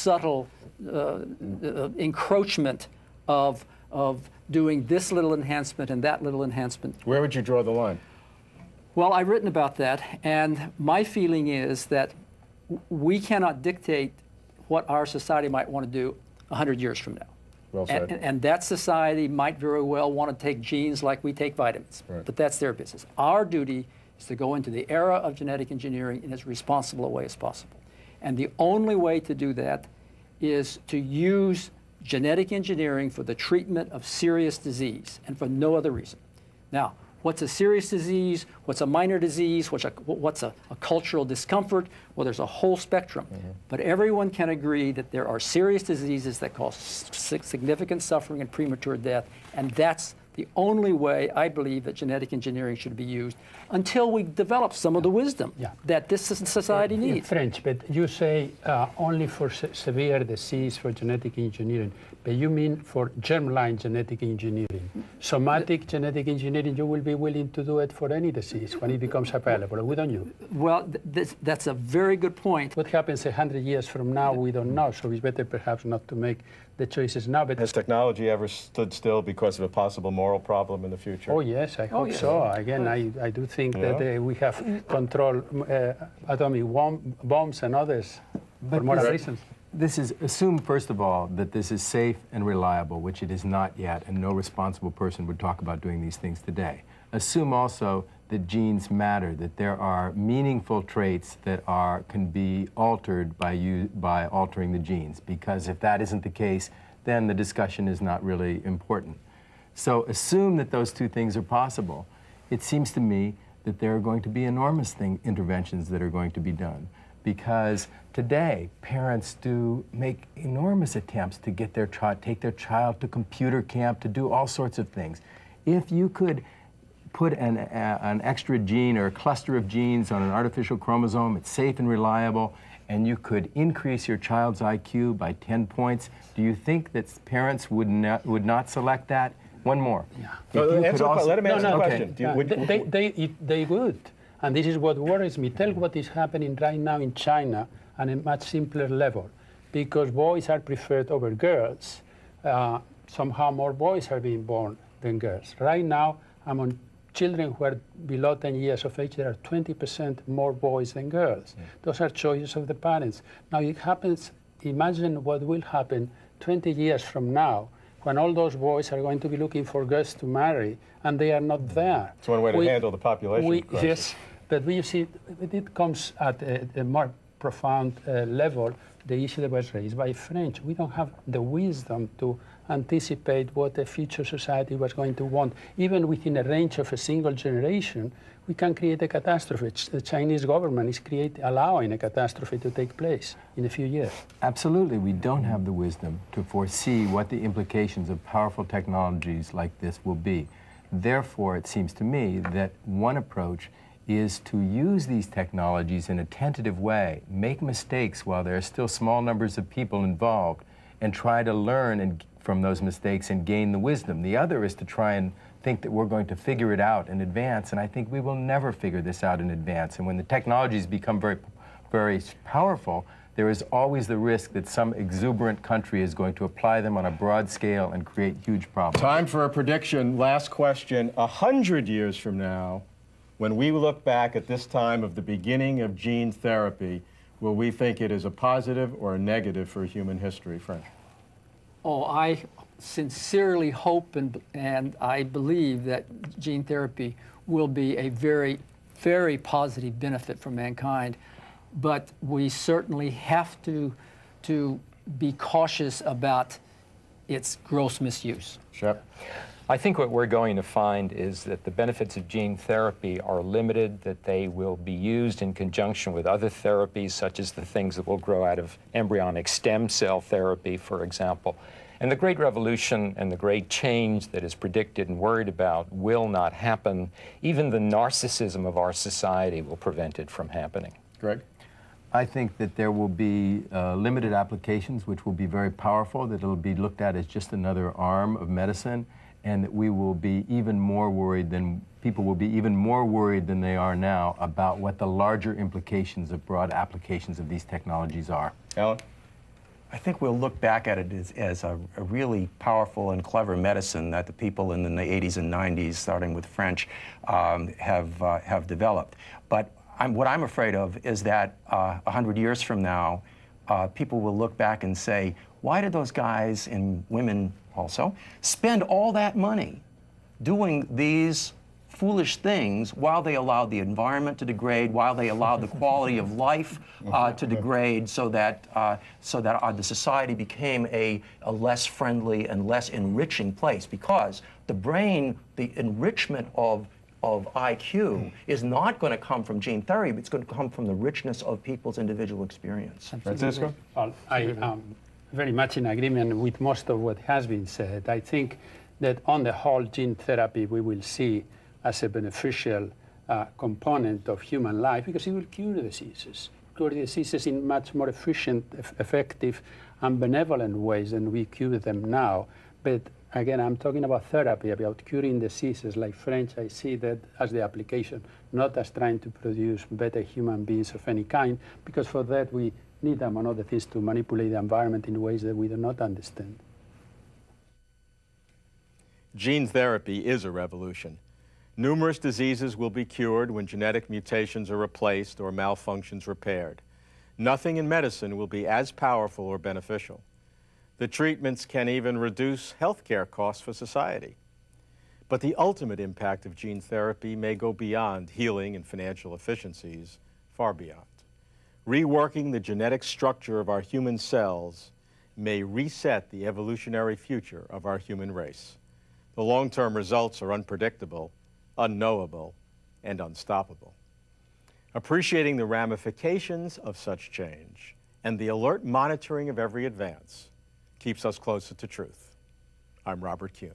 subtle encroachment of doing this little enhancement and that little enhancement. Where would you draw the line? Well, I've written about that, and my feeling is that we cannot dictate what our society might want to do 100 years from now. Well said. And that society might very well want to take genes like we take vitamins, but that's their business. Our duty is to go into the era of genetic engineering in as responsible a way as possible. And the only way to do that is to use genetic engineering for the treatment of serious disease and for no other reason. Now, what's a serious disease? What's a minor disease? What's a cultural discomfort? Well, there's a whole spectrum. But everyone can agree that there are serious diseases that cause significant suffering and premature death, and that's the only way I believe that genetic engineering should be used until we develop some of the wisdom that this society needs. French, but you say only for severe disease for genetic engineering, but you mean for germline genetic engineering. Somatic genetic engineering, you will be willing to do it for any disease when it becomes available, wouldn't you? Well, that's a very good point. What happens 100 years from now, we don't know, so it's better perhaps not to make the choices now. But has technology ever stood still because of a possible moral problem in the future? Oh yes, I hope so. Again, I do think that we have control atomic bombs and others for moral reasons. This is, assume first of all that this is safe and reliable, which it is not yet, and no responsible person would talk about doing these things today. Assume also that genes matter, that there are meaningful traits that can be altered by altering the genes, because if that isn't the case, then the discussion is not really important. So assume that those two things are possible. It seems to me that there are going to be enormous interventions that are going to be done, because today parents do make enormous attempts to get take their child to computer camp, to do all sorts of things. If you could put an extra gene or a cluster of genes on an artificial chromosome, it's safe and reliable, and you could increase your child's IQ by 10 points, do you think that parents would not select that? One more. Yeah. Let him answer the question. They would. And this is what worries me. Tell what is happening right now in China on a much simpler level. Because boys are preferred over girls, somehow more boys are being born than girls. Right now, among children who are below 10 years of age, there are 20% more boys than girls. Those are choices of the parents. Now it happens, imagine what will happen 20 years from now, when all those boys are going to be looking for girls to marry, and they are not there. It's one way to handle the population crisis. Yes, but we see it comes at a more profound level, the issue that was raised by French. We don't have the wisdom to anticipate what a future society was going to want. Even within a range of a single generation, we can create a catastrophe. The Chinese government is allowing a catastrophe to take place in a few years. Absolutely, we don't have the wisdom to foresee what the implications of powerful technologies like this will be. Therefore, it seems to me that one approach is to use these technologies in a tentative way, make mistakes while there are still small numbers of people involved, and try to learn from those mistakes and gain the wisdom. The other is to try and think that we're going to figure it out in advance, and I think we will never figure this out in advance. And when the technologies become very, very powerful, there is always the risk that some exuberant country is going to apply them on a broad scale and create huge problems. Time for a prediction. Last question. 100 years from now, when we look back at this time of the beginning of gene therapy, will we think it is a positive or a negative for human history, French? Oh, I sincerely hope and I believe that gene therapy will be a very, very positive benefit for mankind. But we certainly have to be cautious about its gross misuse. Shep. I think what we're going to find is that the benefits of gene therapy are limited, that they will be used in conjunction with other therapies, such as the things that will grow out of embryonic stem cell therapy, for example. And the great revolution and the great change that is predicted and worried about will not happen. Even the narcissism of our society will prevent it from happening. Greg? I think that there will be limited applications which will be very powerful, that it'll be looked at as just another arm of medicine, and that we will be even more worried than, people will be even more worried than they are now about what the larger implications of broad applications of these technologies are. Alan? I think we'll look back at it as a really powerful and clever medicine that the people in the 80s and 90s, starting with French, have developed. But what I'm afraid of is that 100 years from now, people will look back and say, why did those guys, and women also, spend all that money doing these foolish things while they allowed the environment to degrade, while they allowed the quality of life to degrade, so that the society became a less friendly and less enriching place? Because the brain, the enrichment of IQ is not going to come from gene therapy, but it's going to come from the richness of people's individual experience. Francisco? Well, I am very much in agreement with most of what has been said. I think that on the whole, gene therapy we will see as a beneficial component of human life, because it will cure diseases. Cure diseases in much more efficient, effective, and benevolent ways than we cure them now. But again, I'm talking about therapy, about curing diseases like French. I see that as the application, not as trying to produce better human beings of any kind, because for that we need, among other things, to manipulate the environment in ways that we do not understand. Gene therapy is a revolution. Numerous diseases will be cured when genetic mutations are replaced or malfunctions repaired. Nothing in medicine will be as powerful or beneficial. The treatments can even reduce healthcare costs for society. But the ultimate impact of gene therapy may go beyond healing and financial efficiencies, far beyond. Reworking the genetic structure of our human cells may reset the evolutionary future of our human race. The long-term results are unpredictable, unknowable, and unstoppable. Appreciating the ramifications of such change and the alert monitoring of every advance keeps us closer to truth. I'm Robert Kuhn.